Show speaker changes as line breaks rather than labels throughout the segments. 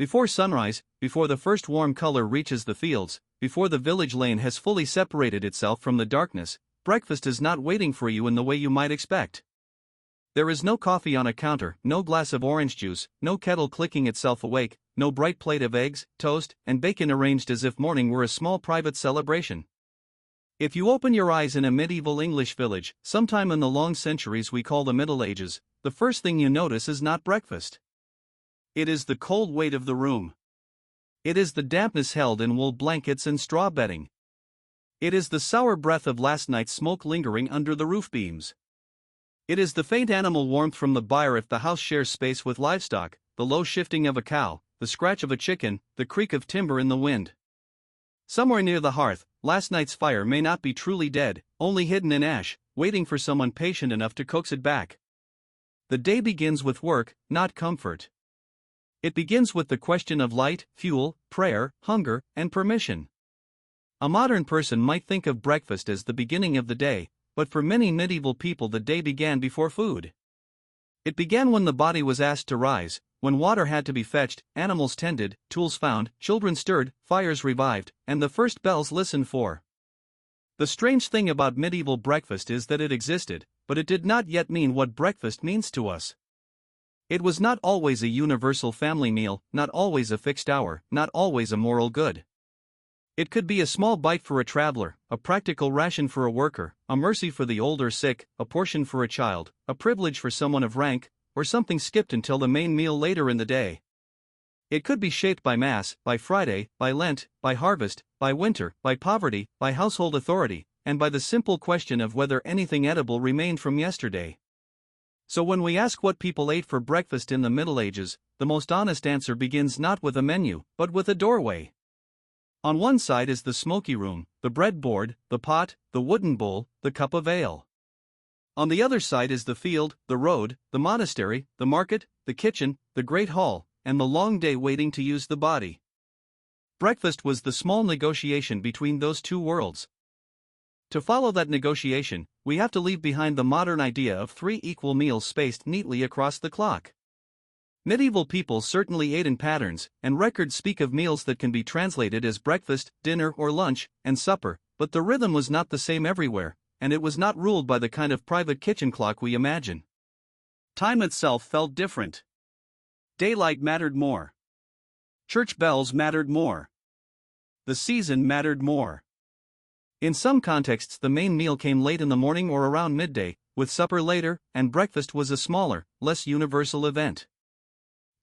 Before sunrise, before the first warm color reaches the fields, before the village lane has fully separated itself from the darkness, breakfast is not waiting for you in the way you might expect. There is no coffee on a counter, no glass of orange juice, no kettle clicking itself awake, no bright plate of eggs, toast, and bacon arranged as if morning were a small private celebration. If you open your eyes in a medieval English village, sometime in the long centuries we call the Middle Ages, the first thing you notice is not breakfast. It is the cold weight of the room. It is the dampness held in wool blankets and straw bedding. It is the sour breath of last night's smoke lingering under the roof beams. It is the faint animal warmth from the byre if the house shares space with livestock, the low shifting of a cow, the scratch of a chicken, the creak of timber in the wind. Somewhere near the hearth, last night's fire may not be truly dead, only hidden in ash, waiting for someone patient enough to coax it back. The day begins with work, not comfort. It begins with the question of light, fuel, prayer, hunger, and permission. A modern person might think of breakfast as the beginning of the day, but for many medieval people the day began before food. It began when the body was asked to rise, when water had to be fetched, animals tended, tools found, children stirred, fires revived, and the first bells listened for. The strange thing about medieval breakfast is that it existed, but it did not yet mean what breakfast means to us. It was not always a universal family meal, not always a fixed hour, not always a moral good. It could be a small bite for a traveler, a practical ration for a worker, a mercy for the old or sick, a portion for a child, a privilege for someone of rank, or something skipped until the main meal later in the day. It could be shaped by Mass, by Friday, by Lent, by harvest, by winter, by poverty, by household authority, and by the simple question of whether anything edible remained from yesterday. So when we ask what people ate for breakfast in the Middle Ages, the most honest answer begins not with a menu, but with a doorway. On one side is the smoky room, the breadboard, the pot, the wooden bowl, the cup of ale. On the other side is the field, the road, the monastery, the market, the kitchen, the great hall, and the long day waiting to use the body. Breakfast was the small negotiation between those two worlds. To follow that negotiation, we have to leave behind the modern idea of 3 equal meals spaced neatly across the clock. Medieval people certainly ate in patterns, and records speak of meals that can be translated as breakfast, dinner or lunch, and supper, but the rhythm was not the same everywhere, and it was not ruled by the kind of private kitchen clock we imagine. Time itself felt different. Daylight mattered more. Church bells mattered more. The season mattered more. In some contexts the main meal came late in the morning or around midday, with supper later, and breakfast was a smaller, less universal event.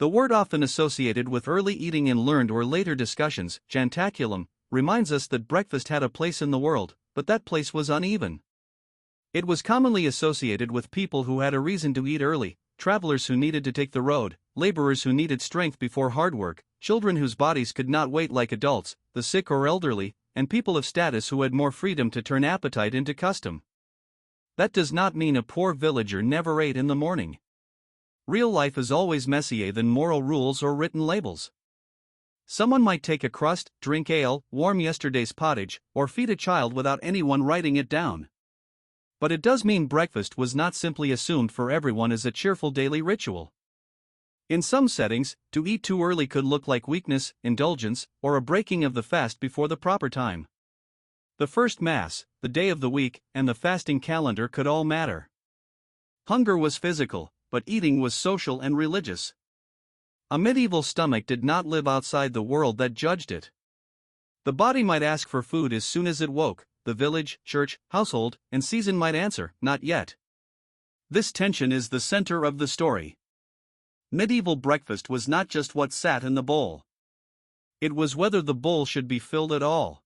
The word often associated with early eating in learned or later discussions, jantaculum, reminds us that breakfast had a place in the world, but that place was uneven. It was commonly associated with people who had a reason to eat early, travelers who needed to take the road, laborers who needed strength before hard work, children whose bodies could not wait like adults, the sick or elderly, and people of status who had more freedom to turn appetite into custom. That does not mean a poor villager never ate in the morning. Real life is always messier than moral rules or written labels. Someone might take a crust, drink ale, warm yesterday's pottage, or feed a child without anyone writing it down. But it does mean breakfast was not simply assumed for everyone as a cheerful daily ritual. In some settings, to eat too early could look like weakness, indulgence, or a breaking of the fast before the proper time. The first Mass, the day of the week, and the fasting calendar could all matter. Hunger was physical, but eating was social and religious. A medieval stomach did not live outside the world that judged it. The body might ask for food as soon as it woke, the village, church, household, and season might answer, not yet. This tension is the center of the story. Medieval breakfast was not just what sat in the bowl. It was whether the bowl should be filled at all.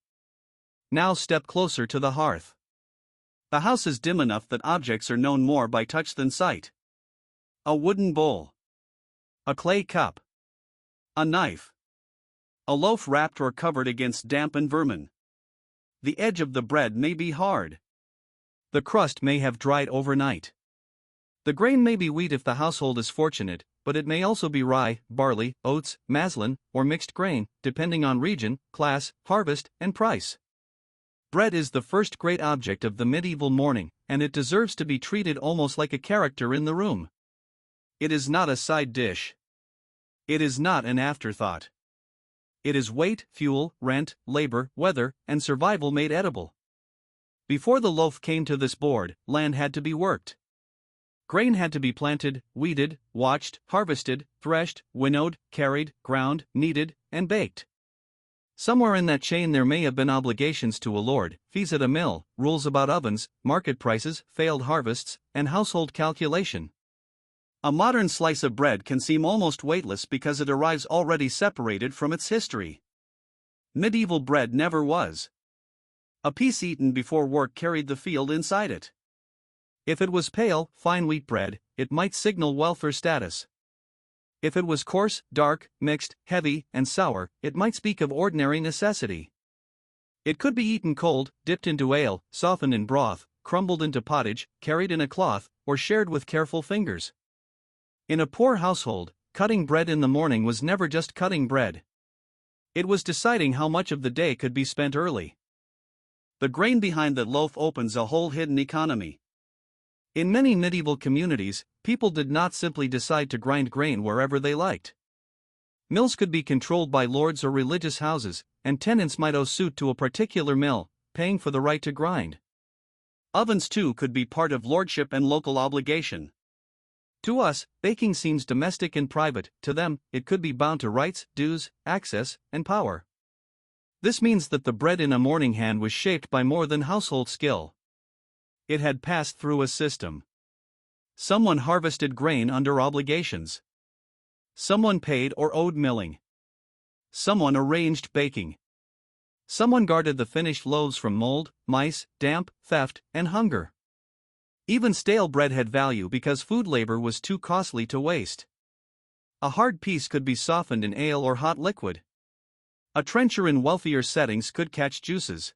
Now step closer to the hearth. The house is dim enough that objects are known more by touch than sight. A wooden bowl. A clay cup. A knife. A loaf wrapped or covered against damp and vermin. The edge of the bread may be hard. The crust may have dried overnight. The grain may be wheat if the household is fortunate, but it may also be rye, barley, oats, maslin, or mixed grain, depending on region, class, harvest, and price. Bread is the first great object of the medieval morning, and it deserves to be treated almost like a character in the room. It is not a side dish. It is not an afterthought. It is weight, fuel, rent, labor, weather, and survival made edible. Before the loaf came to this board, land had to be worked. Grain had to be planted, weeded, watched, harvested, threshed, winnowed, carried, ground, kneaded, and baked. Somewhere in that chain there may have been obligations to a lord, fees at a mill, rules about ovens, market prices, failed harvests, and household calculation. A modern slice of bread can seem almost weightless because it arrives already separated from its history. Medieval bread never was. A piece eaten before work carried the field inside it. If it was pale, fine wheat bread, it might signal wealth or status. If it was coarse, dark, mixed, heavy, and sour, it might speak of ordinary necessity. It could be eaten cold, dipped into ale, softened in broth, crumbled into pottage, carried in a cloth, or shared with careful fingers. In a poor household, cutting bread in the morning was never just cutting bread. It was deciding how much of the day could be spent early. The grain behind the loaf opens a whole hidden economy. In many medieval communities, people did not simply decide to grind grain wherever they liked. Mills could be controlled by lords or religious houses, and tenants might owe suit to a particular mill, paying for the right to grind. Ovens too could be part of lordship and local obligation. To us, baking seems domestic and private; to them, it could be bound to rights, dues, access, and power. This means that the bread in a morning hand was shaped by more than household skill. It had passed through a system. Someone harvested grain under obligations. Someone paid or owed milling. Someone arranged baking. Someone guarded the finished loaves from mold, mice, damp, theft, and hunger. Even stale bread had value because food labor was too costly to waste. A hard piece could be softened in ale or hot liquid. A trencher in wealthier settings could catch juices.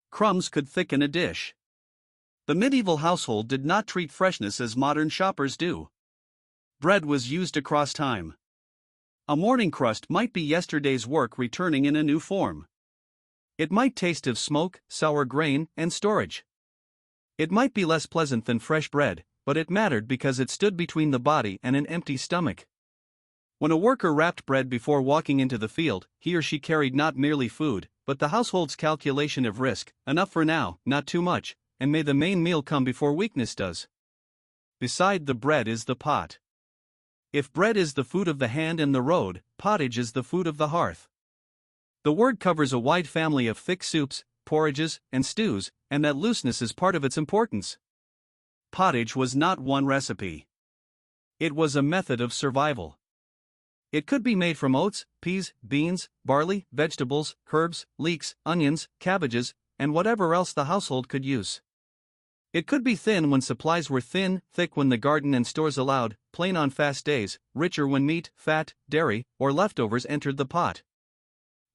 Crumbs could thicken a dish. The medieval household did not treat freshness as modern shoppers do. Bread was used across time. A morning crust might be yesterday's work returning in a new form. It might taste of smoke, sour grain, and storage. It might be less pleasant than fresh bread, but it mattered because it stood between the body and an empty stomach. When a worker wrapped bread before walking into the field, he or she carried not merely food, but the household's calculation of risk: enough for now, not too much, and may the main meal come before weakness does. Beside the bread is the pot. If bread is the food of the hand and the road, pottage is the food of the hearth. The word covers a wide family of thick soups, porridges, and stews, and that looseness is part of its importance. Pottage was not one recipe. It was a method of survival. It could be made from oats, peas, beans, barley, vegetables, herbs, leeks, onions, cabbages, and whatever else the household could use. It could be thin when supplies were thin, thick when the garden and stores allowed, plain on fast days, richer when meat, fat, dairy, or leftovers entered the pot.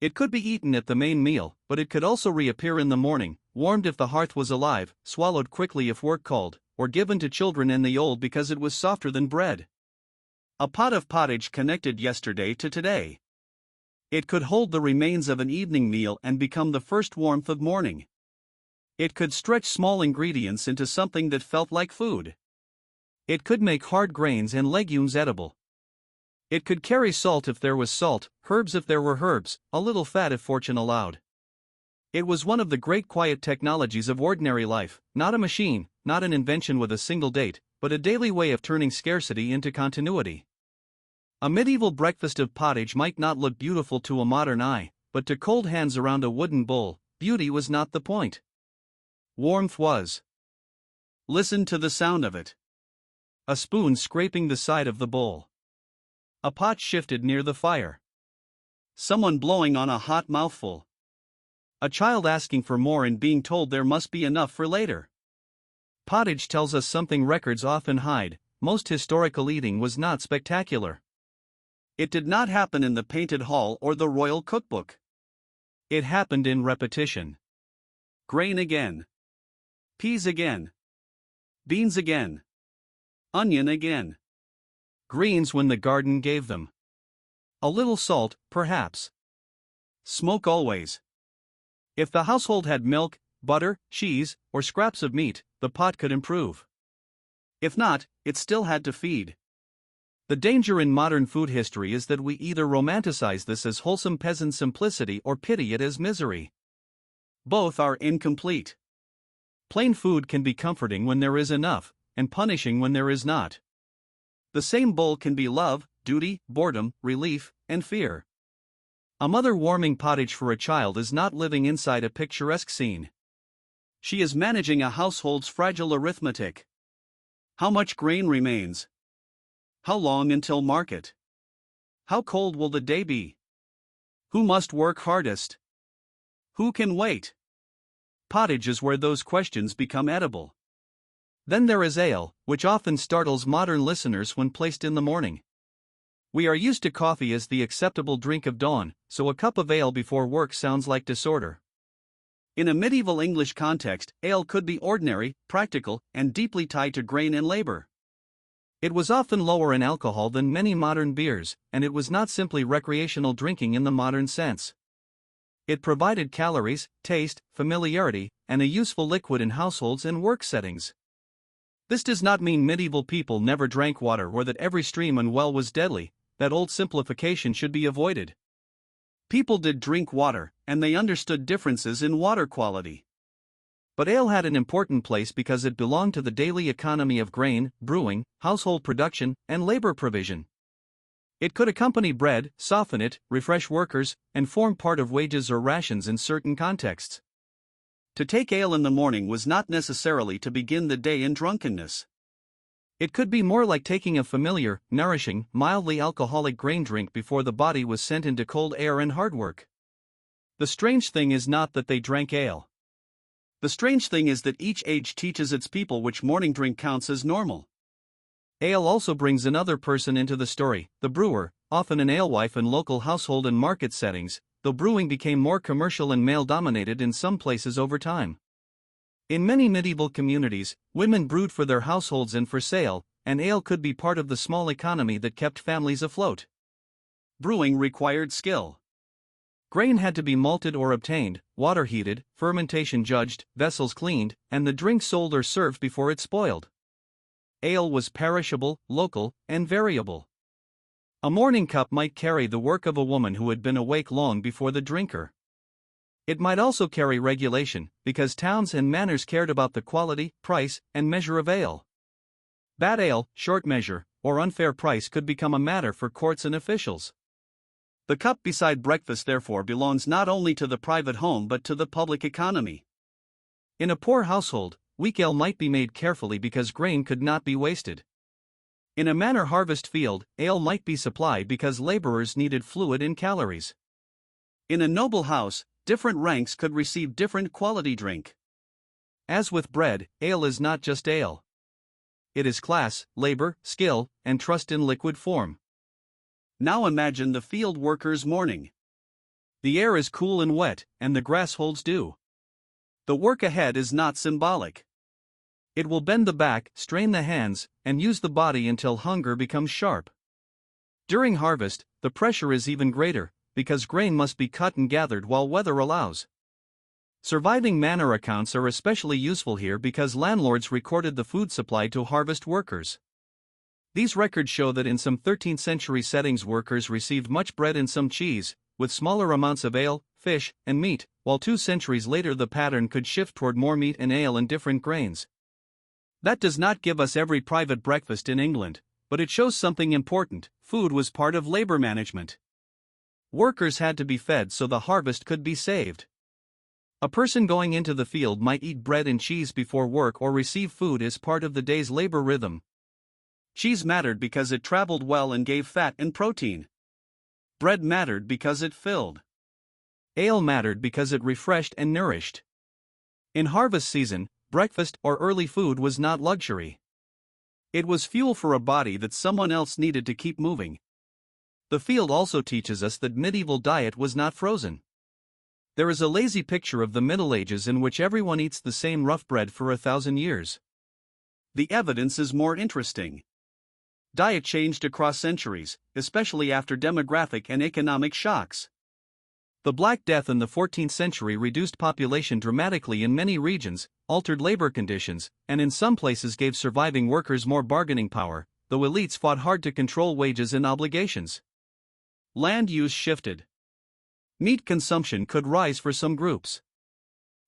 It could be eaten at the main meal, but it could also reappear in the morning, warmed if the hearth was alive, swallowed quickly if work called, or given to children and the old because it was softer than bread. A pot of pottage connected yesterday to today. It could hold the remains of an evening meal and become the first warmth of morning. It could stretch small ingredients into something that felt like food. It could make hard grains and legumes edible. It could carry salt if there was salt, herbs if there were herbs, a little fat if fortune allowed. It was one of the great quiet technologies of ordinary life, not a machine, not an invention with a single date, but a daily way of turning scarcity into continuity. A medieval breakfast of pottage might not look beautiful to a modern eye, but to cold hands around a wooden bowl, beauty was not the point. Warmth was. Listen to the sound of it. A spoon scraping the side of the bowl. A pot shifted near the fire. Someone blowing on a hot mouthful. A child asking for more and being told there must be enough for later. Pottage tells us something records often hide: most historical eating was not spectacular. It did not happen in the painted hall or the royal cookbook. It happened in repetition. Grain again. Peas again. Beans again. Onion again. Greens when the garden gave them. A little salt, perhaps. Smoke always. If the household had milk, butter, cheese, or scraps of meat, the pot could improve. If not, it still had to feed. The danger in modern food history is that we either romanticize this as wholesome peasant simplicity or pity it as misery. Both are incomplete. Plain food can be comforting when there is enough, and punishing when there is not. The same bowl can be love, duty, boredom, relief, and fear. A mother warming pottage for a child is not living inside a picturesque scene. She is managing a household's fragile arithmetic. How much grain remains? How long until market? How cold will the day be? Who must work hardest? Who can wait? Pottage is where those questions become edible. Then there is ale, which often startles modern listeners when placed in the morning. We are used to coffee as the acceptable drink of dawn, so a cup of ale before work sounds like disorder. In a medieval English context, ale could be ordinary, practical, and deeply tied to grain and labor. It was often lower in alcohol than many modern beers, and it was not simply recreational drinking in the modern sense. It provided calories, taste, familiarity, and a useful liquid in households and work settings. This does not mean medieval people never drank water or that every stream and well was deadly. That old simplification should be avoided. People did drink water, and they understood differences in water quality. But ale had an important place because it belonged to the daily economy of grain, brewing, household production, and labor provision. It could accompany bread, soften it, refresh workers, and form part of wages or rations in certain contexts. To take ale in the morning was not necessarily to begin the day in drunkenness. It could be more like taking a familiar, nourishing, mildly alcoholic grain drink before the body was sent into cold air and hard work. The strange thing is not that they drank ale. The strange thing is that each age teaches its people which morning drink counts as normal. Ale also brings another person into the story, the brewer, often an alewife in local household and market settings, though brewing became more commercial and male-dominated in some places over time. In many medieval communities, women brewed for their households and for sale, and ale could be part of the small economy that kept families afloat. Brewing required skill. Grain had to be malted or obtained, water heated, fermentation judged, vessels cleaned, and the drink sold or served before it spoiled. Ale was perishable, local, and variable. A morning cup might carry the work of a woman who had been awake long before the drinker. It might also carry regulation, because towns and manors cared about the quality, price, and measure of ale. Bad ale, short measure, or unfair price could become a matter for courts and officials. The cup beside breakfast therefore belongs not only to the private home but to the public economy. In a poor household, weak ale might be made carefully because grain could not be wasted. In a manor harvest field, ale might be supplied because laborers needed fluid and calories. In a noble house, different ranks could receive different quality drink. As with bread, ale is not just ale. It is class, labor, skill, and trust in liquid form. Now imagine the field worker's morning. The air is cool and wet, and the grass holds dew. The work ahead is not symbolic. It will bend the back, strain the hands, and use the body until hunger becomes sharp. During harvest, the pressure is even greater, because grain must be cut and gathered while weather allows. Surviving manor accounts are especially useful here because landlords recorded the food supply to harvest workers. These records show that in some 13th century settings workers received much bread and some cheese, with smaller amounts of ale, fish, and meat, while 2 centuries later the pattern could shift toward more meat and ale and different grains. That does not give us every private breakfast in England, but it shows something important: food was part of labor management. Workers had to be fed so the harvest could be saved. A person going into the field might eat bread and cheese before work or receive food as part of the day's labor rhythm. Cheese mattered because it traveled well and gave fat and protein. Bread mattered because it filled. Ale mattered because it refreshed and nourished. In harvest season, breakfast or early food was not luxury. It was fuel for a body that someone else needed to keep moving. The field also teaches us that medieval diet was not frozen. There is a lazy picture of the Middle Ages in which everyone eats the same rough bread for 1,000 years. The evidence is more interesting. Diet changed across centuries, especially after demographic and economic shocks. The Black Death in the 14th century reduced population dramatically in many regions, altered labor conditions, and in some places gave surviving workers more bargaining power, though elites fought hard to control wages and obligations. Land use shifted. Meat consumption could rise for some groups.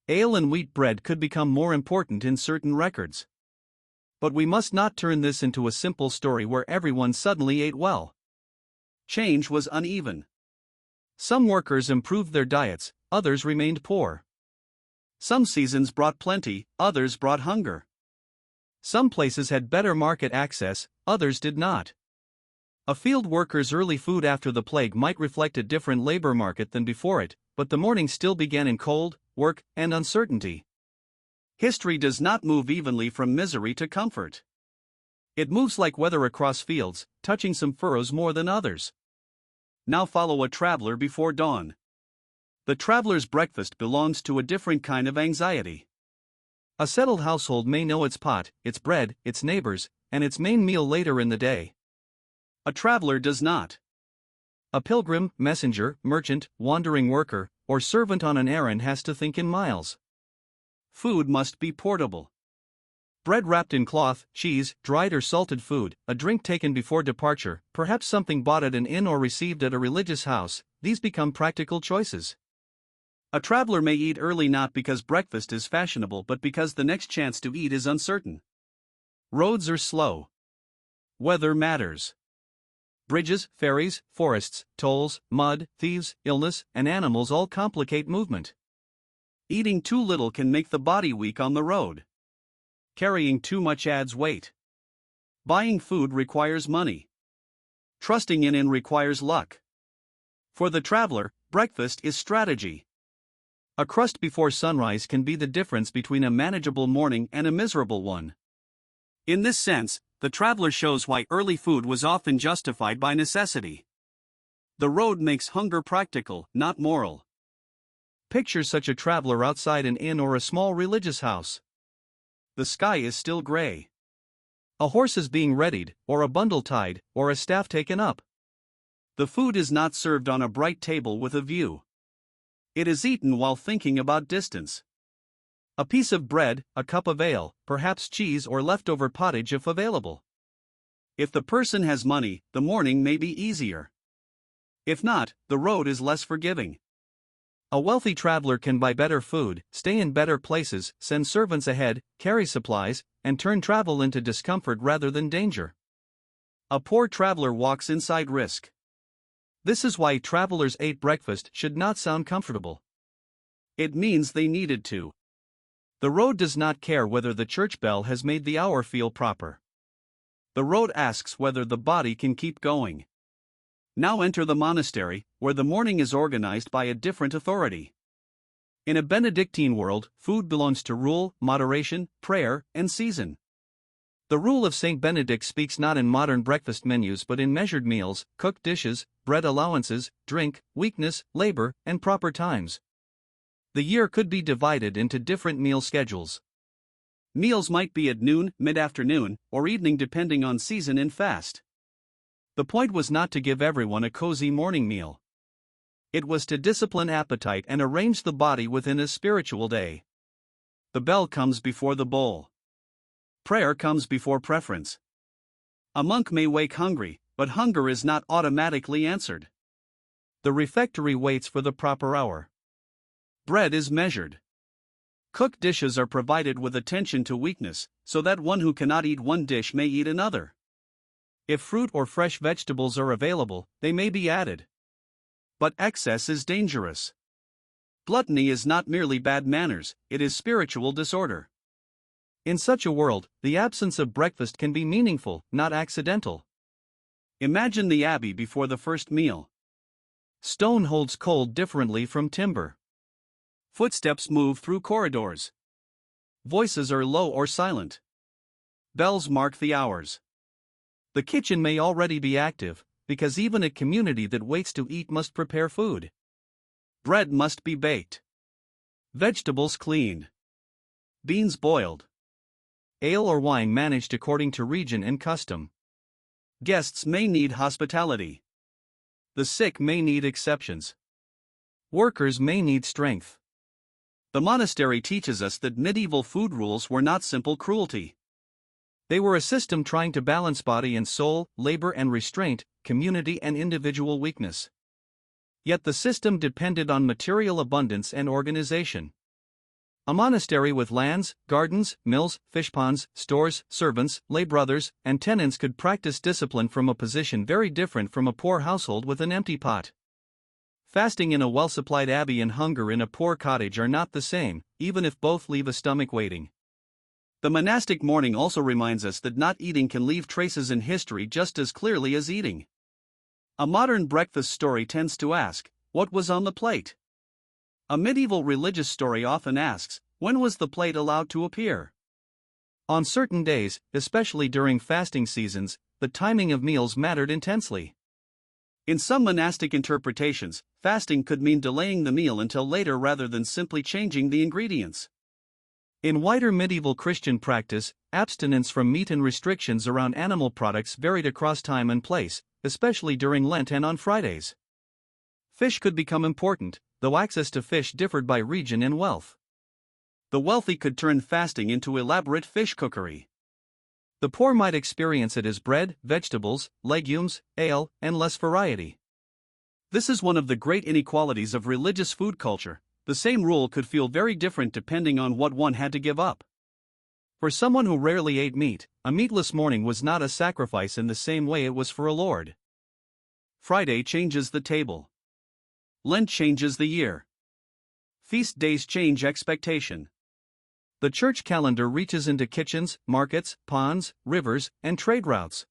Ale and wheat bread could become more important in certain records. But we must not turn this into a simple story where everyone suddenly ate well. Change was uneven. Some workers improved their diets, others remained poor. Some seasons brought plenty, others brought hunger. Some places had better market access, others did not. A field worker's early food after the plague might reflect a different labor market than before it, but the morning still began in cold, work, and uncertainty. History does not move evenly from misery to comfort. It moves like weather across fields, touching some furrows more than others. Now follow a traveler before dawn. The traveler's breakfast belongs to a different kind of anxiety. A settled household may know its pot, its bread, its neighbors, and its main meal later in the day. A traveler does not. A pilgrim, messenger, merchant, wandering worker, or servant on an errand has to think in miles. Food must be portable. Bread wrapped in cloth, cheese, dried or salted food, a drink taken before departure, perhaps something bought at an inn or received at a religious house, these become practical choices. A traveler may eat early not because breakfast is fashionable but because the next chance to eat is uncertain. Roads are slow. Weather matters. Bridges, ferries, forests, tolls, mud, thieves, illness, and animals all complicate movement. Eating too little can make the body weak on the road. Carrying too much adds weight. Buying food requires money. Trusting in requires luck. For the traveler, breakfast is strategy. A crust before sunrise can be the difference between a manageable morning and a miserable one. In this sense, the traveler shows why early food was often justified by necessity. The road makes hunger practical, not moral. Picture such a traveler outside an inn or a small religious house. The sky is still gray. A horse is being readied, or a bundle tied, or a staff taken up. The food is not served on a bright table with a view. It is eaten while thinking about distance. A piece of bread, a cup of ale, perhaps cheese or leftover pottage if available. If the person has money, the morning may be easier. If not, the road is less forgiving. A wealthy traveler can buy better food, stay in better places, send servants ahead, carry supplies, and turn travel into discomfort rather than danger. A poor traveler walks inside risk. This is why travelers ate breakfast should not sound comfortable. It means they needed to. The road does not care whether the church bell has made the hour feel proper. The road asks whether the body can keep going. Now enter the monastery, where the morning is organized by a different authority. In a Benedictine world, food belongs to rule, moderation, prayer, and season. The rule of Saint Benedict speaks not in modern breakfast menus but in measured meals, cooked dishes, bread allowances, drink, weakness, labor, and proper times. The year could be divided into different meal schedules. Meals might be at noon, mid-afternoon, or evening depending on season and fast. The point was not to give everyone a cozy morning meal. It was to discipline appetite and arrange the body within a spiritual day. The bell comes before the bowl. Prayer comes before preference. A monk may wake hungry, but hunger is not automatically answered. The refectory waits for the proper hour. Bread is measured. Cooked dishes are provided with attention to weakness, so that one who cannot eat one dish may eat another. If fruit or fresh vegetables are available, they may be added. But excess is dangerous. Gluttony is not merely bad manners, it is spiritual disorder. In such a world, the absence of breakfast can be meaningful, not accidental. Imagine the abbey before the first meal. Stone holds cold differently from timber. Footsteps move through corridors. Voices are low or silent. Bells mark the hours. The kitchen may already be active, because even a community that waits to eat must prepare food. Bread must be baked. Vegetables cleaned. Beans boiled. Ale or wine managed according to region and custom. Guests may need hospitality. The sick may need exceptions. Workers may need strength. The monastery teaches us that medieval food rules were not simple cruelty. They were a system trying to balance body and soul, labor and restraint, community and individual weakness. Yet the system depended on material abundance and organization. A monastery with lands, gardens, mills, fish ponds, stores, servants, lay brothers, and tenants could practice discipline from a position very different from a poor household with an empty pot. Fasting in a well-supplied abbey and hunger in a poor cottage are not the same, even if both leave a stomach waiting. The monastic morning also reminds us that not eating can leave traces in history just as clearly as eating. A modern breakfast story tends to ask, what was on the plate? A medieval religious story often asks, when was the plate allowed to appear? On certain days, especially during fasting seasons, the timing of meals mattered intensely. In some monastic interpretations, fasting could mean delaying the meal until later rather than simply changing the ingredients. In wider medieval Christian practice, abstinence from meat and restrictions around animal products varied across time and place, especially during Lent and on Fridays. Fish could become important, though access to fish differed by region and wealth. The wealthy could turn fasting into elaborate fish cookery. The poor might experience it as bread, vegetables, legumes, ale, and less variety. This is one of the great inequalities of religious food culture. The same rule could feel very different depending on what one had to give up. For someone who rarely ate meat, a meatless morning was not a sacrifice in the same way it was for a lord. Friday changes the table. Lent changes the year. Feast days change expectation. The church calendar reaches into kitchens, markets, ponds, rivers, and trade routes.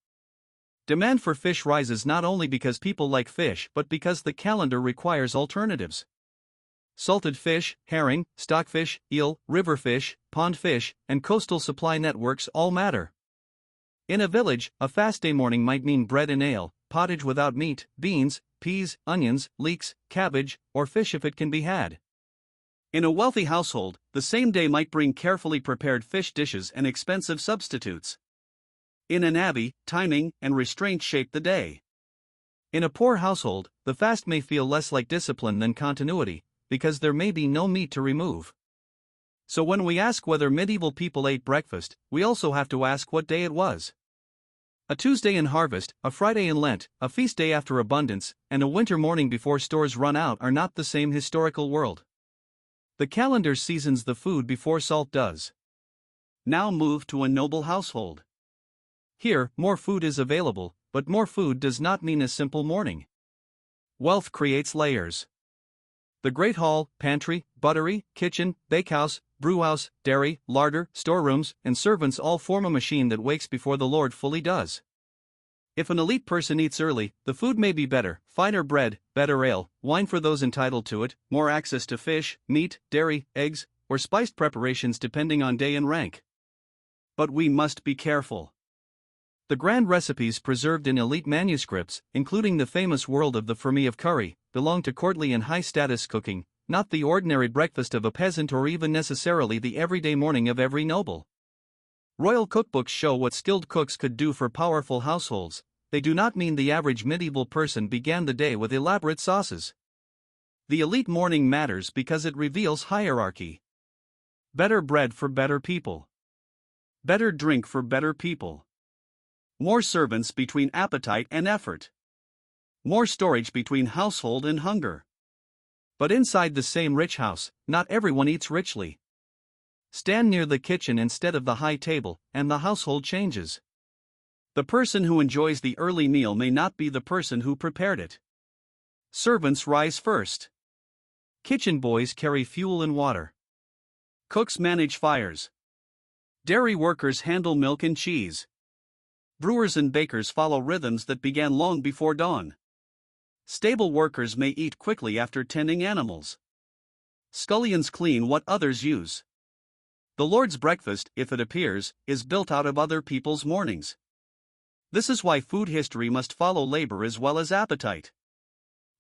Demand for fish rises not only because people like fish but because the calendar requires alternatives. Salted fish, herring, stockfish, eel, river fish, pond fish, and coastal supply networks all matter. In a village, a fast day morning might mean bread and ale, pottage without meat, beans, peas, onions, leeks, cabbage, or fish if it can be had. In a wealthy household, the same day might bring carefully prepared fish dishes and expensive substitutes. In an abbey, timing and restraint shape the day. In a poor household, the fast may feel less like discipline than continuity, because there may be no meat to remove. So when we ask whether medieval people ate breakfast, we also have to ask what day it was. A Tuesday in harvest, a Friday in Lent, a feast day after abundance, and a winter morning before stores run out are not the same historical world. The calendar seasons the food before salt does. Now move to a noble household. Here, more food is available, but more food does not mean a simple morning. Wealth creates layers. The great hall, pantry, buttery, kitchen, bakehouse, brewhouse, dairy, larder, storerooms, and servants all form a machine that wakes before the Lord fully does. If an elite person eats early, the food may be better, finer bread, better ale, wine for those entitled to it, more access to fish, meat, dairy, eggs, or spiced preparations depending on day and rank. But we must be careful. The grand recipes preserved in elite manuscripts, including the famous World of the Fermi of Curry, belong to courtly and high-status cooking, not the ordinary breakfast of a peasant or even necessarily the everyday morning of every noble. Royal cookbooks show what skilled cooks could do for powerful households. They do not mean the average medieval person began the day with elaborate sauces. The elite morning matters because it reveals hierarchy. Better bread for better people. Better drink for better people. More servants between appetite and effort. More storage between household and hunger. But inside the same rich house, not everyone eats richly. Stand near the kitchen instead of the high table, and the household changes. The person who enjoys the early meal may not be the person who prepared it. Servants rise first. Kitchen boys carry fuel and water. Cooks manage fires. Dairy workers handle milk and cheese. Brewers and bakers follow rhythms that began long before dawn. Stable workers may eat quickly after tending animals. Scullions clean what others use. The Lord's breakfast, if it appears, is built out of other people's mornings. This is why food history must follow labor as well as appetite.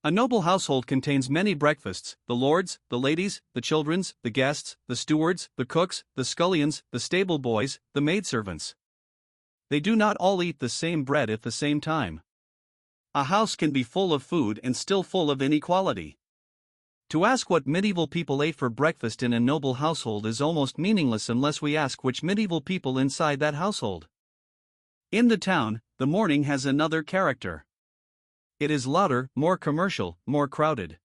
A noble household contains many breakfasts: the lord's, the ladies', the children's, the guests', the stewards', the cooks', the scullions', the stable boys', the maidservants'. They do not all eat the same bread at the same time. A house can be full of food and still full of inequality. To ask what medieval people ate for breakfast in a noble household is almost meaningless unless we ask which medieval people inside that household. In the town, the morning has another character. It is louder, more commercial, more crowded.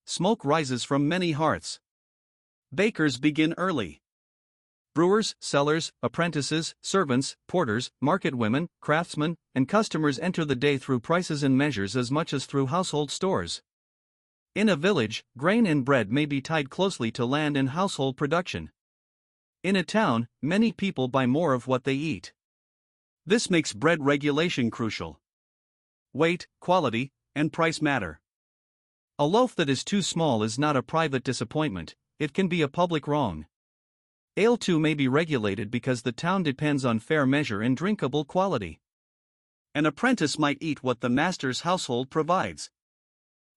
Smoke rises from many hearths. Bakers begin early. Brewers, sellers, apprentices, servants, porters, market women, craftsmen, and customers enter the day through prices and measures as much as through household stores. In a village, grain and bread may be tied closely to land and household production. In a town, many people buy more of what they eat. This makes bread regulation crucial. Weight, quality, and price matter. A loaf that is too small is not a private disappointment, it can be a public wrong. Ale too may be regulated because the town depends on fair measure and drinkable quality. An apprentice might eat what the master's household provides.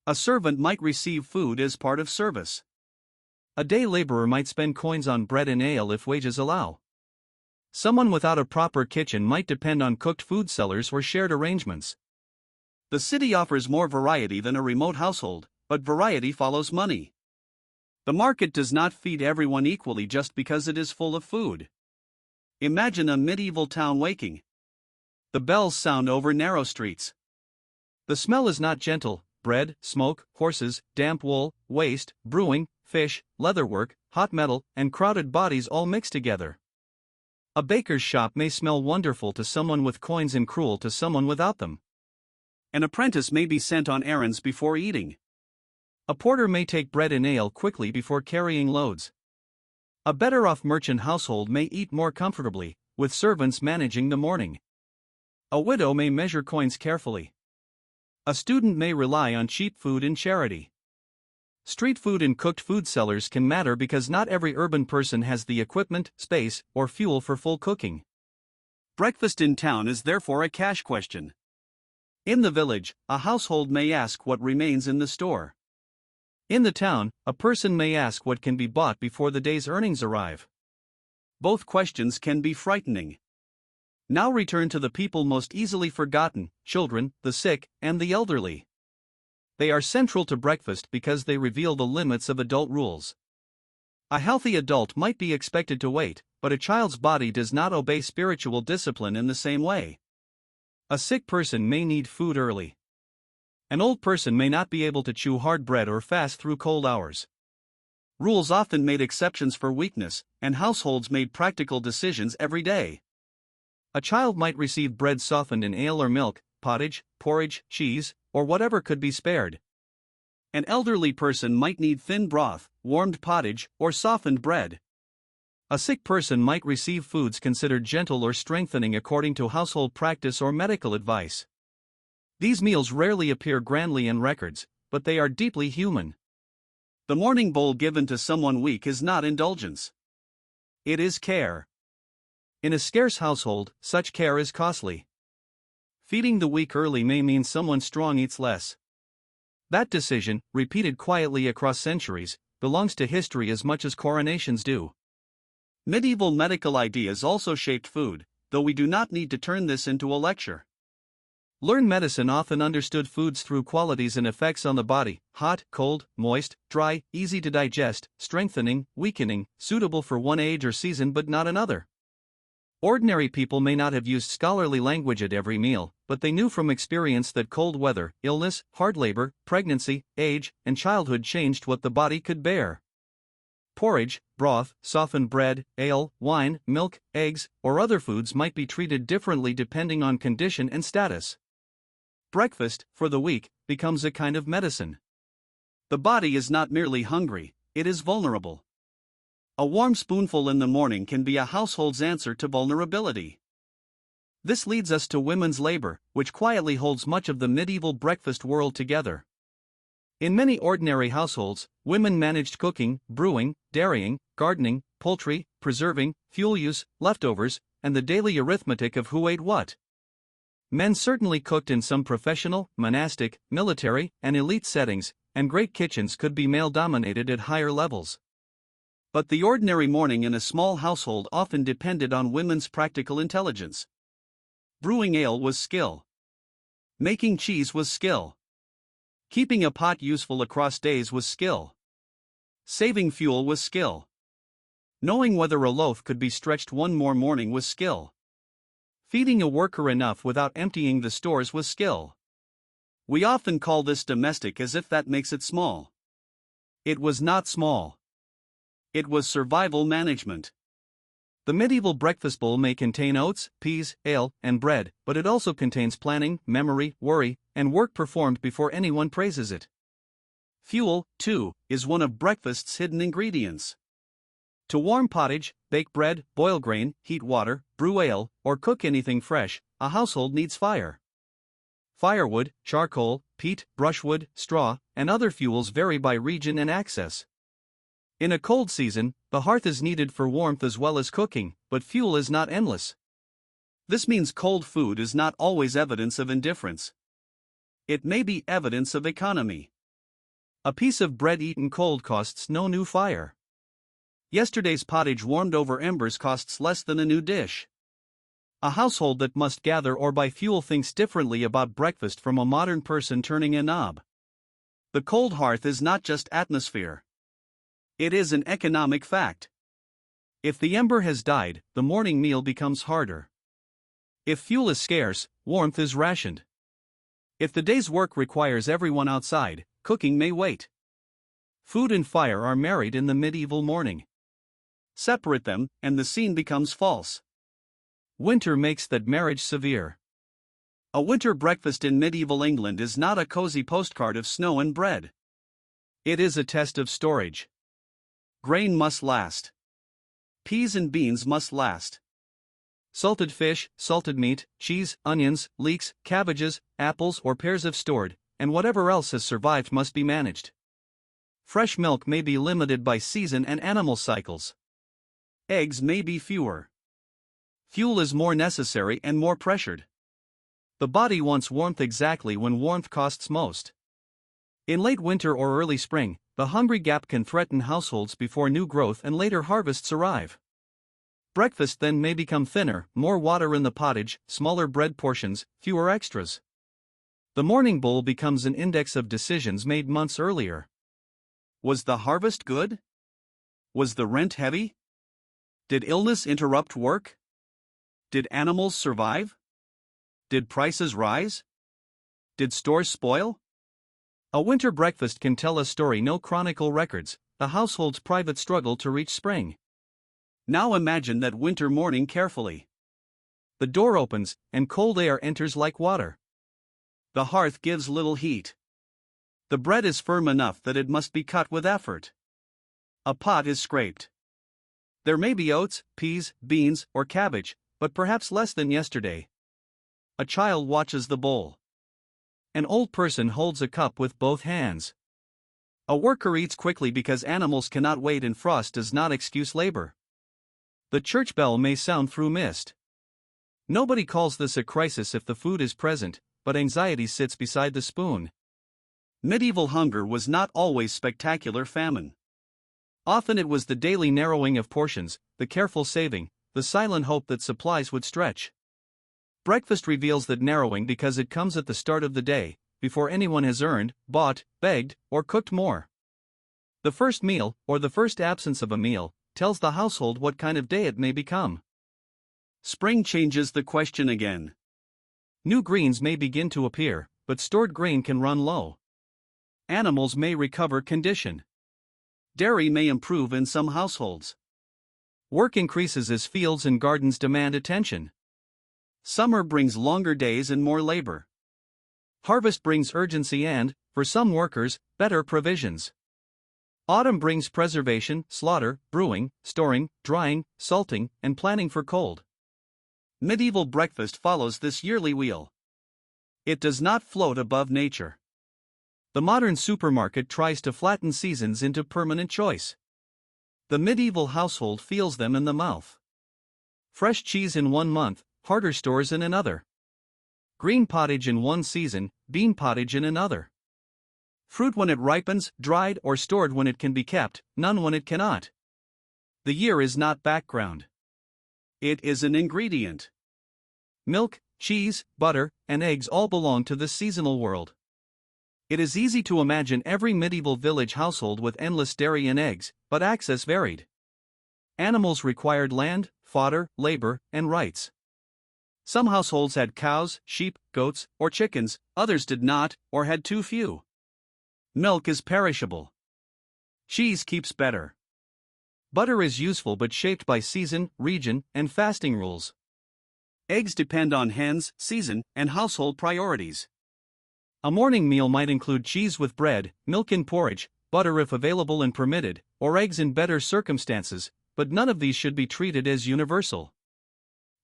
A servant might receive food as part of service. A day laborer might spend coins on bread and ale if wages allow. Someone without a proper kitchen might depend on cooked food sellers or shared arrangements. The city offers more variety than a remote household, but variety follows money. The market does not feed everyone equally just because it is full of food. Imagine a medieval town waking. The bells sound over narrow streets. The smell is not gentle: bread, smoke, horses, damp wool, waste, brewing, fish, leatherwork, hot metal, and crowded bodies all mixed together. A baker's shop may smell wonderful to someone with coins and cruel to someone without them. An apprentice may be sent on errands before eating. A porter may take bread and ale quickly before carrying loads. A better-off merchant household may eat more comfortably, with servants managing the morning. A widow may measure coins carefully. A student may rely on cheap food and charity. Street food and cooked food sellers can matter because not every urban person has the equipment, space, or fuel for full cooking. Breakfast in town is therefore a cash question. In the village, a household may ask what remains in the store. In the town, a person may ask what can be bought before the day's earnings arrive. Both questions can be frightening. Now return to the people most easily forgotten: children, the sick, and the elderly. They are central to breakfast because they reveal the limits of adult rules. A healthy adult might be expected to wait, but a child's body does not obey spiritual discipline in the same way. A sick person may need food early. An old person may not be able to chew hard bread or fast through cold hours. Rules often made exceptions for weakness, and households made practical decisions every day. A child might receive bread softened in ale or milk, pottage, porridge, cheese, or whatever could be spared. An elderly person might need thin broth, warmed pottage, or softened bread. A sick person might receive foods considered gentle or strengthening according to household practice or medical advice. These meals rarely appear grandly in records, but they are deeply human. The morning bowl given to someone weak is not indulgence. It is care. In a scarce household, such care is costly. Feeding the weak early may mean someone strong eats less. That decision, repeated quietly across centuries, belongs to history as much as coronations do. Medieval medical ideas also shaped food, though we do not need to turn this into a lecture. Learned medicine often understood foods through qualities and effects on the body: hot, cold, moist, dry, easy to digest, strengthening, weakening, suitable for one age or season but not another. Ordinary people may not have used scholarly language at every meal, but they knew from experience that cold weather, illness, hard labor, pregnancy, age, and childhood changed what the body could bear. Porridge, broth, softened bread, ale, wine, milk, eggs, or other foods might be treated differently depending on condition and status. Breakfast, for the weak, becomes a kind of medicine. The body is not merely hungry, it is vulnerable. A warm spoonful in the morning can be a household's answer to vulnerability. This leads us to women's labor, which quietly holds much of the medieval breakfast world together. In many ordinary households, women managed cooking, brewing, dairying, gardening, poultry, preserving, fuel use, leftovers, and the daily arithmetic of who ate what. Men certainly cooked in some professional, monastic, military, and elite settings, and great kitchens could be male-dominated at higher levels. But the ordinary morning in a small household often depended on women's practical intelligence. Brewing ale was skill. Making cheese was skill. Keeping a pot useful across days was skill. Saving fuel was skill. Knowing whether a loaf could be stretched one more morning was skill. Feeding a worker enough without emptying the stores was skill. We often call this domestic as if that makes it small. It was not small. It was survival management. The medieval breakfast bowl may contain oats, peas, ale, and bread, but it also contains planning, memory, worry, and work performed before anyone praises it. Fuel, too, is one of breakfast's hidden ingredients. To warm pottage, bake bread, boil grain, heat water, brew ale, or cook anything fresh, a household needs fire. Firewood, charcoal, peat, brushwood, straw, and other fuels vary by region and access. In a cold season, the hearth is needed for warmth as well as cooking, but fuel is not endless. This means cold food is not always evidence of indifference. It may be evidence of economy. A piece of bread eaten cold costs no new fire. Yesterday's pottage warmed over embers costs less than a new dish. A household that must gather or buy fuel thinks differently about breakfast from a modern person turning a knob. The cold hearth is not just atmosphere. It is an economic fact. If the ember has died, the morning meal becomes harder. If fuel is scarce, warmth is rationed. If the day's work requires everyone outside, cooking may wait. Food and fire are married in the medieval morning. Separate them, and the scene becomes false. Winter makes that marriage severe. A winter breakfast in medieval England is not a cozy postcard of snow and bread. It is a test of storage. Grain must last. Peas and beans must last. Salted fish, salted meat, cheese, onions, leeks, cabbages, apples or pears if stored, and whatever else has survived must be managed. Fresh milk may be limited by season and animal cycles. Eggs may be fewer. Fuel is more necessary and more pressured. The body wants warmth exactly when warmth costs most. In late winter or early spring, the hungry gap can threaten households before new growth and later harvests arrive. Breakfast then may become thinner, more water in the pottage, smaller bread portions, fewer extras. The morning bowl becomes an index of decisions made months earlier. Was the harvest good? Was the rent heavy? Did illness interrupt work? Did animals survive? Did prices rise? Did stores spoil? A winter breakfast can tell a story no chronicle records, the household's private struggle to reach spring. Now imagine that winter morning carefully. The door opens, and cold air enters like water. The hearth gives little heat. The bread is firm enough that it must be cut with effort. A pot is scraped. There may be oats, peas, beans, or cabbage, but perhaps less than yesterday. A child watches the bowl. An old person holds a cup with both hands. A worker eats quickly because animals cannot wait and frost does not excuse labor. The church bell may sound through mist. Nobody calls this a crisis if the food is present, but anxiety sits beside the spoon. Medieval hunger was not always spectacular famine. Often it was the daily narrowing of portions, the careful saving, the silent hope that supplies would stretch. Breakfast reveals that narrowing because it comes at the start of the day, before anyone has earned, bought, begged, or cooked more. The first meal, or the first absence of a meal, tells the household what kind of day it may become. Spring changes the question again. New greens may begin to appear, but stored grain can run low. Animals may recover condition. Dairy may improve in some households. Work increases as fields and gardens demand attention. Summer brings longer days and more labor. Harvest brings urgency and, for some workers, better provisions. Autumn brings preservation, slaughter, brewing, storing, drying, salting, and planning for cold. Medieval breakfast follows this yearly wheel. It does not float above nature. The modern supermarket tries to flatten seasons into permanent choice. The medieval household feels them in the mouth. Fresh cheese in 1 month, harder stores in another. Green pottage in one season, bean pottage in another. Fruit when it ripens, dried or stored when it can be kept, none when it cannot. The year is not background. It is an ingredient. Milk, cheese, butter, and eggs all belong to this seasonal world. It is easy to imagine every medieval village household with endless dairy and eggs, but access varied. Animals required land, fodder, labor, and rights. Some households had cows, sheep, goats, or chickens, others did not, or had too few. Milk is perishable. Cheese keeps better. Butter is useful but shaped by season, region, and fasting rules. Eggs depend on hens, season, and household priorities. A morning meal might include cheese with bread, milk in porridge, butter if available and permitted, or eggs in better circumstances, but none of these should be treated as universal.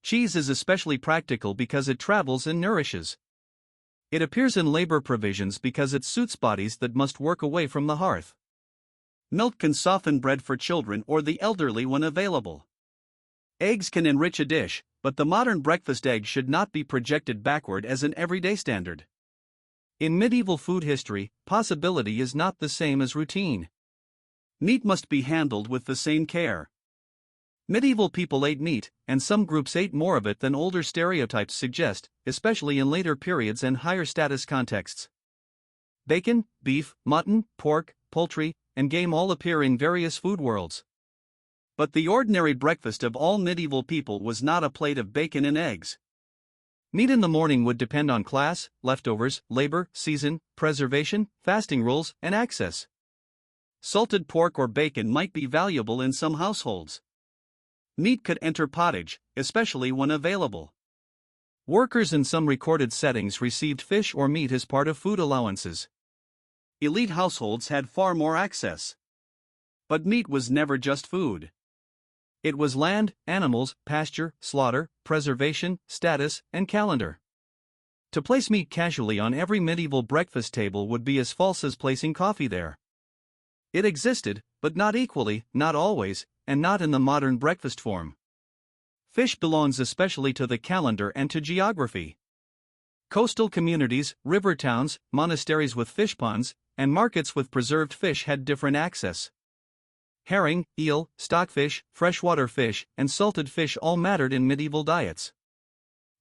Cheese is especially practical because it travels and nourishes. It appears in labor provisions because it suits bodies that must work away from the hearth. Milk can soften bread for children or the elderly when available. Eggs can enrich a dish, but the modern breakfast egg should not be projected backward as an everyday standard. In medieval food history, possibility is not the same as routine. Meat must be handled with the same care. Medieval people ate meat, and some groups ate more of it than older stereotypes suggest, especially in later periods and higher status contexts. Bacon, beef, mutton, pork, poultry, and game all appear in various food worlds. But the ordinary breakfast of all medieval people was not a plate of bacon and eggs. Meat in the morning would depend on class, leftovers, labor, season, preservation, fasting rules, and access. Salted pork or bacon might be valuable in some households. Meat could enter pottage, especially when available. Workers in some recorded settings received fish or meat as part of food allowances. Elite households had far more access. But meat was never just food. It was land, animals, pasture, slaughter, preservation, status, and calendar. To place meat casually on every medieval breakfast table would be as false as placing coffee there. It existed, but not equally, not always, and not in the modern breakfast form. Fish belongs especially to the calendar and to geography. Coastal communities, river towns, monasteries with fish ponds, and markets with preserved fish had different access. Herring, eel, stockfish, freshwater fish, and salted fish all mattered in medieval diets.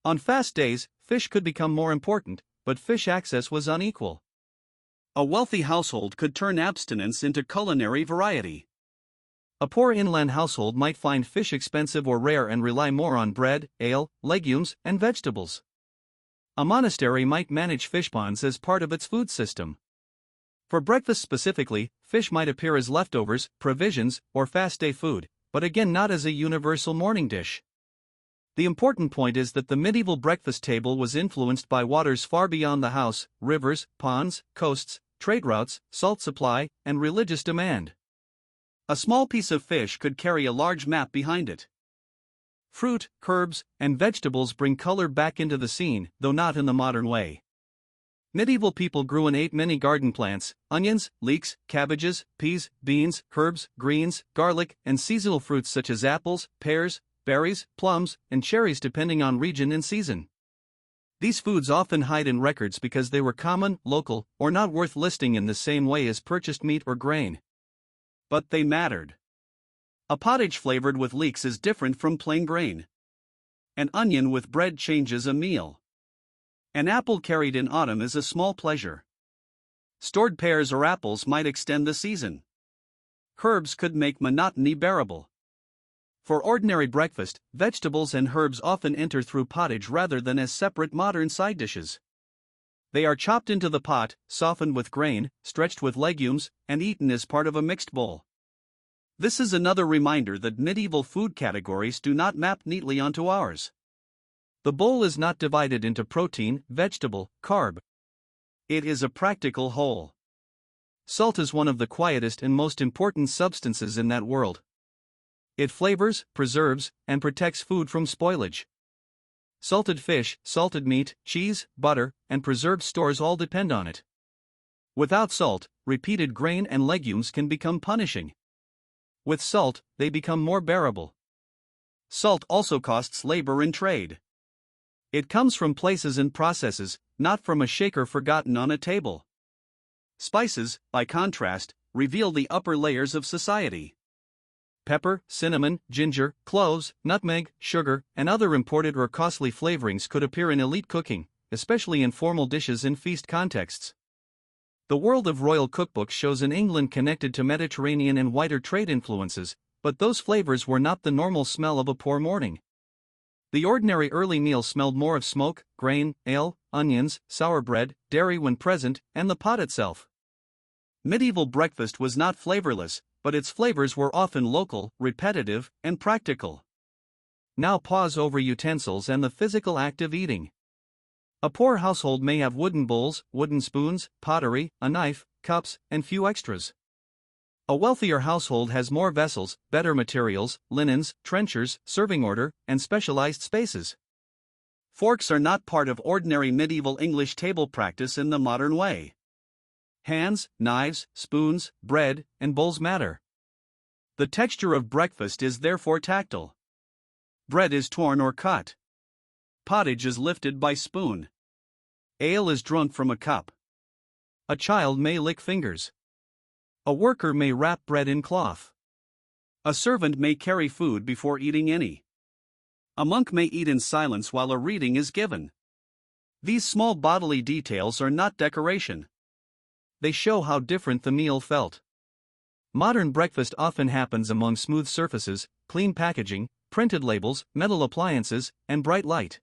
On fast days, fish could become more important, but fish access was unequal. A wealthy household could turn abstinence into culinary variety. A poor inland household might find fish expensive or rare and rely more on bread, ale, legumes, and vegetables. A monastery might manage fish ponds as part of its food system. For breakfast specifically, fish might appear as leftovers, provisions, or fast-day food, but again not as a universal morning dish. The important point is that the medieval breakfast table was influenced by waters far beyond the house, rivers, ponds, coasts, trade routes, salt supply, and religious demand. A small piece of fish could carry a large map behind it. Fruit, herbs, and vegetables bring color back into the scene, though not in the modern way. Medieval people grew and ate many garden plants, onions, leeks, cabbages, peas, beans, herbs, greens, garlic, and seasonal fruits such as apples, pears, berries, plums, and cherries depending on region and season. These foods often hide in records because they were common, local, or not worth listing in the same way as purchased meat or grain. But they mattered. A pottage flavored with leeks is different from plain grain. An onion with bread changes a meal. An apple carried in autumn is a small pleasure. Stored pears or apples might extend the season. Herbs could make monotony bearable. For ordinary breakfast, vegetables and herbs often enter through pottage rather than as separate modern side dishes. They are chopped into the pot, softened with grain, stretched with legumes, and eaten as part of a mixed bowl. This is another reminder that medieval food categories do not map neatly onto ours. The bowl is not divided into protein, vegetable, carb. It is a practical whole. Salt is one of the quietest and most important substances in that world. It flavors, preserves, and protects food from spoilage. Salted fish, salted meat, cheese, butter, and preserved stores all depend on it. Without salt, repeated grain and legumes can become punishing. With salt, they become more bearable. Salt also costs labor in trade. It comes from places and processes, not from a shaker forgotten on a table. Spices, by contrast, reveal the upper layers of society. Pepper, cinnamon, ginger, cloves, nutmeg, sugar, and other imported or costly flavorings could appear in elite cooking, especially in formal dishes in feast contexts. The world of royal cookbooks shows an England connected to Mediterranean and wider trade influences, but those flavors were not the normal smell of a poor morning. The ordinary early meal smelled more of smoke, grain, ale, onions, sour bread, dairy when present, and the pot itself. Medieval breakfast was not flavorless, but its flavors were often local, repetitive, and practical. Now pause over utensils and the physical act of eating. A poor household may have wooden bowls, wooden spoons, pottery, a knife, cups, and few extras. A wealthier household has more vessels, better materials, linens, trenchers, serving order, and specialized spaces. Forks are not part of ordinary medieval English table practice in the modern way. Hands, knives, spoons, bread, and bowls matter. The texture of breakfast is therefore tactile. Bread is torn or cut. Pottage is lifted by spoon. Ale is drunk from a cup. A child may lick fingers. A worker may wrap bread in cloth. A servant may carry food before eating any. A monk may eat in silence while a reading is given. These small bodily details are not decoration. They show how different the meal felt. Modern breakfast often happens among smooth surfaces, clean packaging, printed labels, metal appliances, and bright light.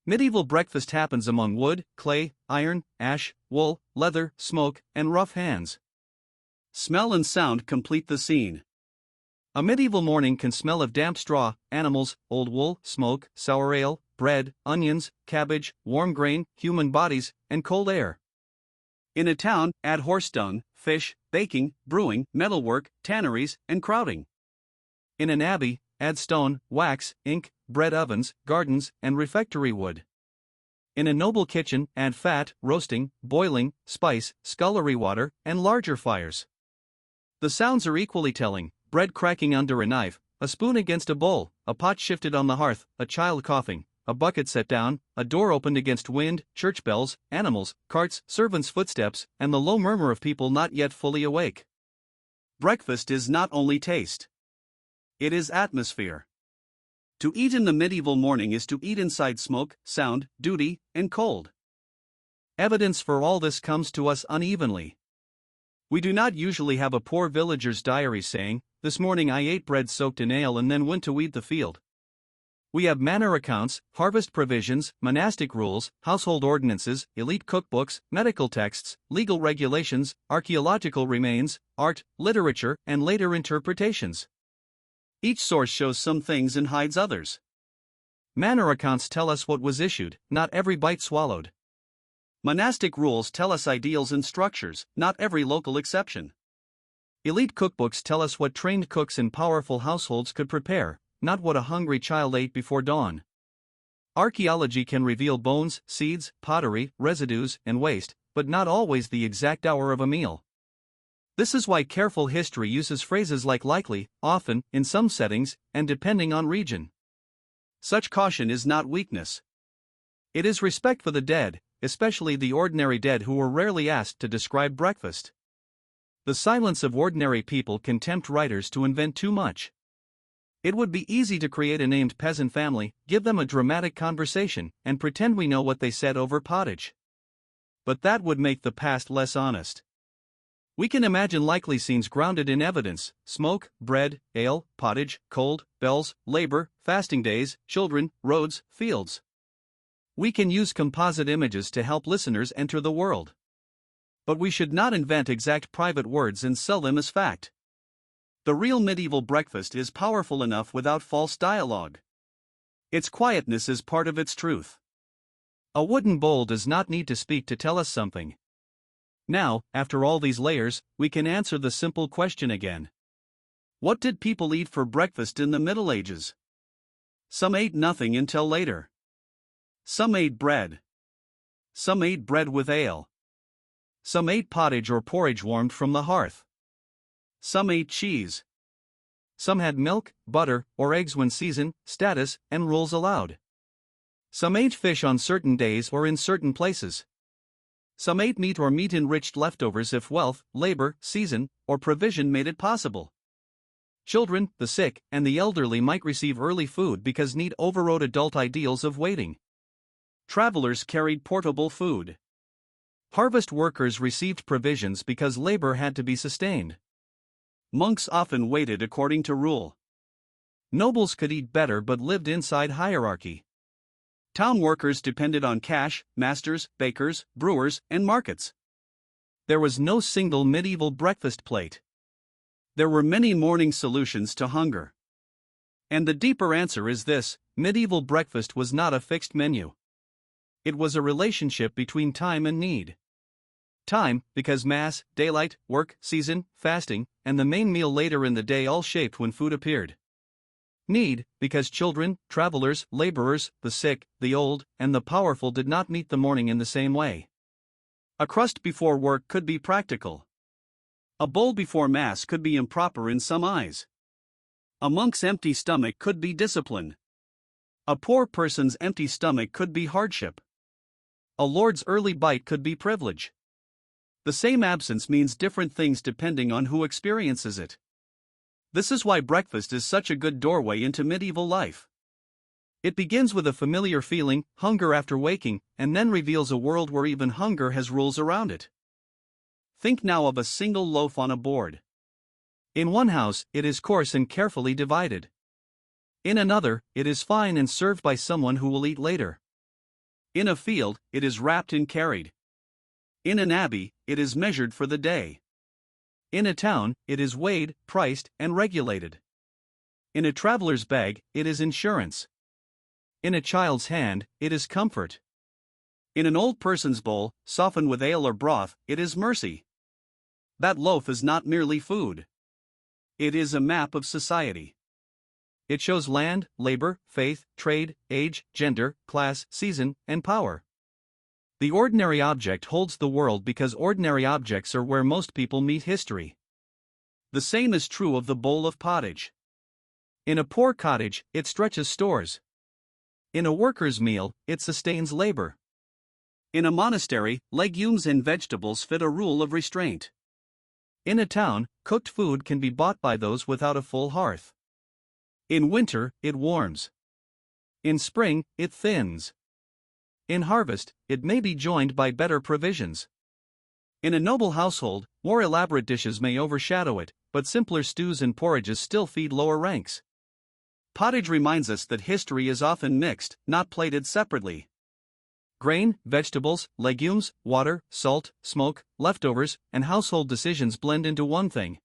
Medieval breakfast happens among wood, clay, iron, ash, wool, leather, smoke, and rough hands. Smell and sound complete the scene. A medieval morning can smell of damp straw, animals, old wool, smoke, sour ale, bread, onions, cabbage, warm grain, human bodies, and cold air. In a town, add horse dung, fish, baking, brewing, metalwork, tanneries, and crowding. In an abbey, add stone, wax, ink, bread ovens, gardens, and refectory wood. In a noble kitchen, add fat, roasting, boiling, spice, scullery water, and larger fires. The sounds are equally telling: bread cracking under a knife, a spoon against a bowl, a pot shifted on the hearth, a child coughing, a bucket set down, a door opened against wind, church bells, animals, carts, servants' footsteps, and the low murmur of people not yet fully awake. Breakfast is not only taste. It is atmosphere. To eat in the medieval morning is to eat inside smoke, sound, duty, and cold. Evidence for all this comes to us unevenly. We do not usually have a poor villager's diary saying, "This morning I ate bread soaked in ale and then went to weed the field." We have manor accounts, harvest provisions, monastic rules, household ordinances, elite cookbooks, medical texts, legal regulations, archaeological remains, art, literature, and later interpretations. Each source shows some things and hides others. Manor accounts tell us what was issued, not every bite swallowed. Monastic rules tell us ideals and structures, not every local exception. Elite cookbooks tell us what trained cooks in powerful households could prepare, not what a hungry child ate before dawn. Archaeology can reveal bones, seeds, pottery, residues, and waste, but not always the exact hour of a meal. This is why careful history uses phrases like likely, often, in some settings, and depending on region. Such caution is not weakness. It is respect for the dead, especially the ordinary dead who were rarely asked to describe breakfast. The silence of ordinary people can tempt writers to invent too much. It would be easy to create a named peasant family, give them a dramatic conversation, and pretend we know what they said over pottage. But that would make the past less honest. We can imagine likely scenes grounded in evidence: smoke, bread, ale, pottage, cold, bells, labor, fasting days, children, roads, fields. We can use composite images to help listeners enter the world. But we should not invent exact private words and sell them as fact. The real medieval breakfast is powerful enough without false dialogue. Its quietness is part of its truth. A wooden bowl does not need to speak to tell us something. Now, after all these layers, we can answer the simple question again. What did people eat for breakfast in the Middle Ages? Some ate nothing until later. Some ate bread. Some ate bread with ale. Some ate pottage or porridge warmed from the hearth. Some ate cheese. Some had milk, butter, or eggs when season, status, and rules allowed. Some ate fish on certain days or in certain places. Some ate meat or meat-enriched leftovers if wealth, labor, season, or provision made it possible. Children, the sick, and the elderly might receive early food because need overrode adult ideals of waiting. Travelers carried portable food. Harvest workers received provisions because labor had to be sustained. Monks often waited according to rule. Nobles could eat better but lived inside hierarchy. Town workers depended on cash, masters, bakers, brewers, and markets. There was no single medieval breakfast plate. There were many morning solutions to hunger. And the deeper answer is this: medieval breakfast was not a fixed menu. It was a relationship between time and need. Time, because mass, daylight, work, season, fasting, and the main meal later in the day all shaped when food appeared. Need, because children, travelers, laborers, the sick, the old, and the powerful did not meet the morning in the same way. A crust before work could be practical. A bowl before mass could be improper in some eyes. A monk's empty stomach could be discipline. A poor person's empty stomach could be hardship. A lord's early bite could be privilege. The same absence means different things depending on who experiences it. This is why breakfast is such a good doorway into medieval life. It begins with a familiar feeling, hunger after waking, and then reveals a world where even hunger has rules around it. Think now of a single loaf on a board. In one house, it is coarse and carefully divided. In another, it is fine and served by someone who will eat later. In a field, it is wrapped and carried. In an abbey, it is measured for the day. In a town, it is weighed, priced, and regulated. In a traveler's bag, it is insurance. In a child's hand, it is comfort. In an old person's bowl, softened with ale or broth, it is mercy. That loaf is not merely food. It is a map of society. It shows land, labor, faith, trade, age, gender, class, season, and power. The ordinary object holds the world because ordinary objects are where most people meet history. The same is true of the bowl of pottage. In a poor cottage, it stretches stores. In a worker's meal, it sustains labor. In a monastery, legumes and vegetables fit a rule of restraint. In a town, cooked food can be bought by those without a full hearth. In winter, it warms. In spring, it thins. In harvest, it may be joined by better provisions. In a noble household, more elaborate dishes may overshadow it, but simpler stews and porridges still feed lower ranks. Pottage reminds us that history is often mixed, not plated separately. Grain, vegetables, legumes, water, salt, smoke, leftovers, and household decisions blend into one thing.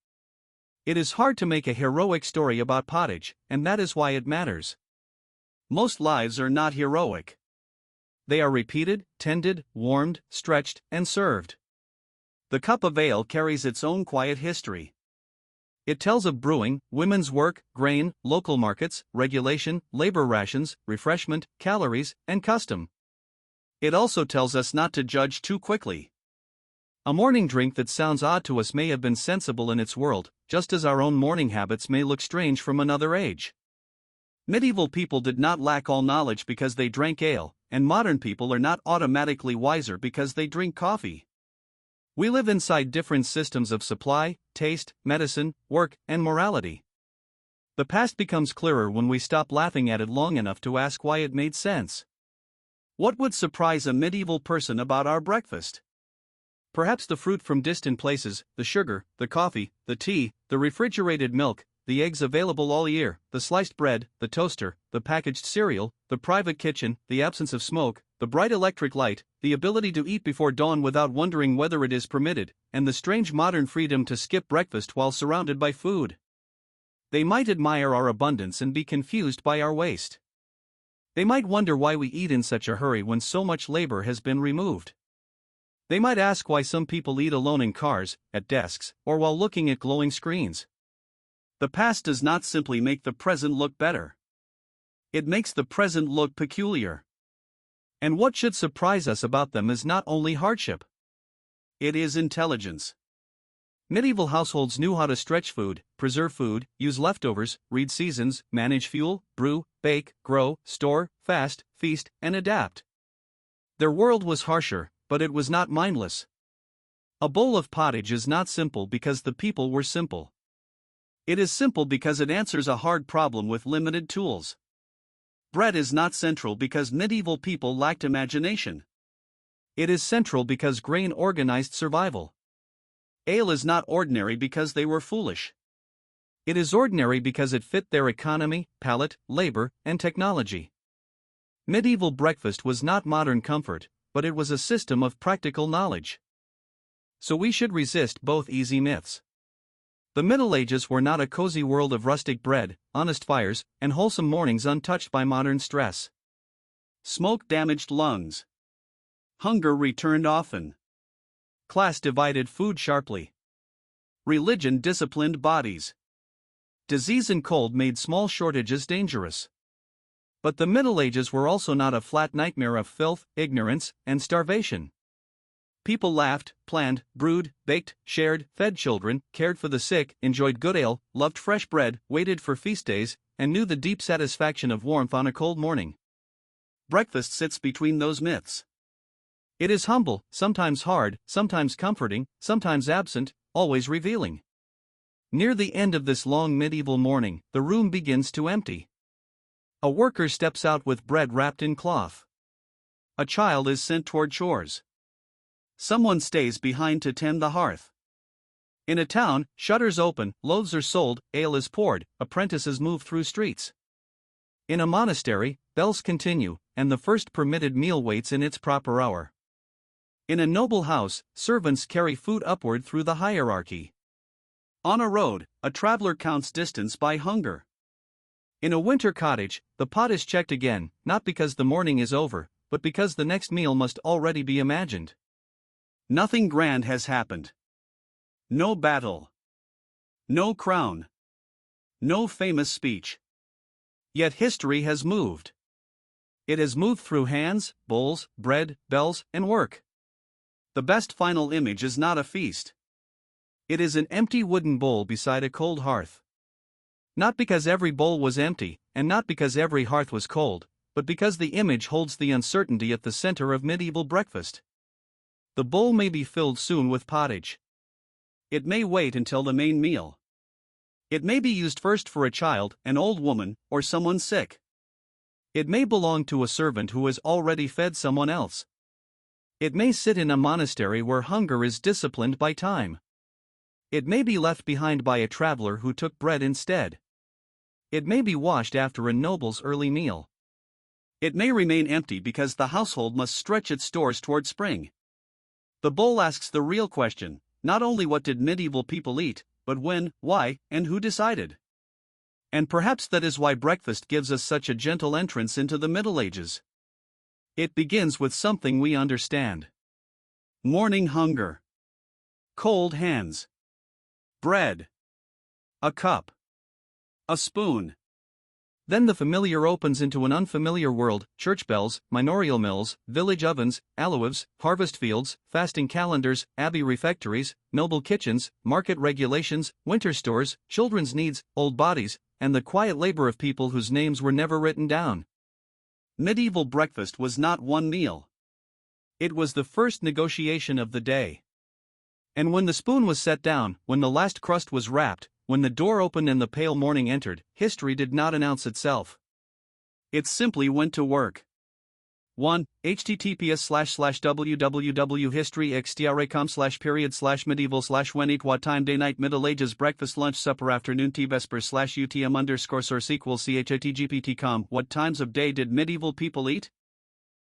It is hard to make a heroic story about pottage, and that is why it matters. Most lives are not heroic. They are repeated, tended, warmed, stretched, and served. The cup of ale carries its own quiet history. It tells of brewing, women's work, grain, local markets, regulation, labor rations, refreshment, calories, and custom. It also tells us not to judge too quickly. A morning drink that sounds odd to us may have been sensible in its world, just as our own morning habits may look strange from another age. Medieval people did not lack all knowledge because they drank ale, and modern people are not automatically wiser because they drink coffee. We live inside different systems of supply, taste, medicine, work, and morality. The past becomes clearer when we stop laughing at it long enough to ask why it made sense. What would surprise a medieval person about our breakfast? Perhaps the fruit from distant places, the sugar, the coffee, the tea, the refrigerated milk, the eggs available all year, the sliced bread, the toaster, the packaged cereal, the private kitchen, the absence of smoke, the bright electric light, the ability to eat before dawn without wondering whether it is permitted, and the strange modern freedom to skip breakfast while surrounded by food. They might admire our abundance and be confused by our waste. They might wonder why we eat in such a hurry when so much labor has been removed. They might ask why some people eat alone in cars, at desks, or while looking at glowing screens. The past does not simply make the present look better. It makes the present look peculiar. And what should surprise us about them is not only hardship. It is intelligence. Medieval households knew how to stretch food, preserve food, use leftovers, read seasons, manage fuel, brew, bake, grow, store, fast, feast, and adapt. Their world was harsher, but it was not mindless. A bowl of pottage is not simple because the people were simple. It is simple because it answers a hard problem with limited tools. Bread is not central because medieval people lacked imagination. It is central because grain organized survival. Ale is not ordinary because they were foolish. It is ordinary because it fit their economy, palate, labor, and technology. Medieval breakfast was not modern comfort, but it was a system of practical knowledge. So we should resist both easy myths. The Middle Ages were not a cozy world of rustic bread, honest fires, and wholesome mornings untouched by modern stress. Smoke damaged lungs. Hunger returned often. Class divided food sharply. Religion disciplined bodies. Disease and cold made small shortages dangerous. But the Middle Ages were also not a flat nightmare of filth, ignorance, and starvation. People laughed, planned, brewed, baked, shared, fed children, cared for the sick, enjoyed good ale, loved fresh bread, waited for feast days, and knew the deep satisfaction of warmth on a cold morning. Breakfast sits between those myths. It is humble, sometimes hard, sometimes comforting, sometimes absent, always revealing. Near the end of this long medieval morning, the room begins to empty. A worker steps out with bread wrapped in cloth. A child is sent toward chores. Someone stays behind to tend the hearth. In a town, shutters open, loaves are sold, ale is poured, apprentices move through streets. In a monastery, bells continue, and the first permitted meal waits in its proper hour. In a noble house, servants carry food upward through the hierarchy. On a road, a traveler counts distance by hunger. In a winter cottage, the pot is checked again, not because the morning is over, but because the next meal must already be imagined. Nothing grand has happened. No battle. No crown. No famous speech. Yet history has moved. It has moved through hands, bowls, bread, bells, and work. The best final image is not a feast. It is an empty wooden bowl beside a cold hearth. Not because every bowl was empty, and not because every hearth was cold, but because the image holds the uncertainty at the center of medieval breakfast. The bowl may be filled soon with pottage. It may wait until the main meal. It may be used first for a child, an old woman, or someone sick. It may belong to a servant who has already fed someone else. It may sit in a monastery where hunger is disciplined by time. It may be left behind by a traveler who took bread instead. It may be washed after a noble's early meal. It may remain empty because the household must stretch its stores toward spring. The bowl asks the real question, not only what did medieval people eat, but when, why, and who decided. And perhaps that is why breakfast gives us such a gentle entrance into the Middle Ages. It begins with something we understand. Morning hunger. Cold hands. Bread. A cup. A spoon. Then the familiar opens into an unfamiliar world: church bells, manorial mills, village ovens, aloes, harvest fields, fasting calendars, abbey refectories, noble kitchens, market regulations, winter stores, children's needs, old bodies, and the quiet labor of people whose names were never written down. Medieval breakfast was not one meal. It was the first negotiation of the day. And when the spoon was set down, when the last crust was wrapped, when the door opened and the pale morning entered, history did not announce itself. It simply went to work. 1. https://www.historyxtra.com/period/medieval/when eat what time day night Middle Ages breakfast lunch supper afternoon tea vespers/utm_source equals chttgpt.com. What times of day did medieval people eat?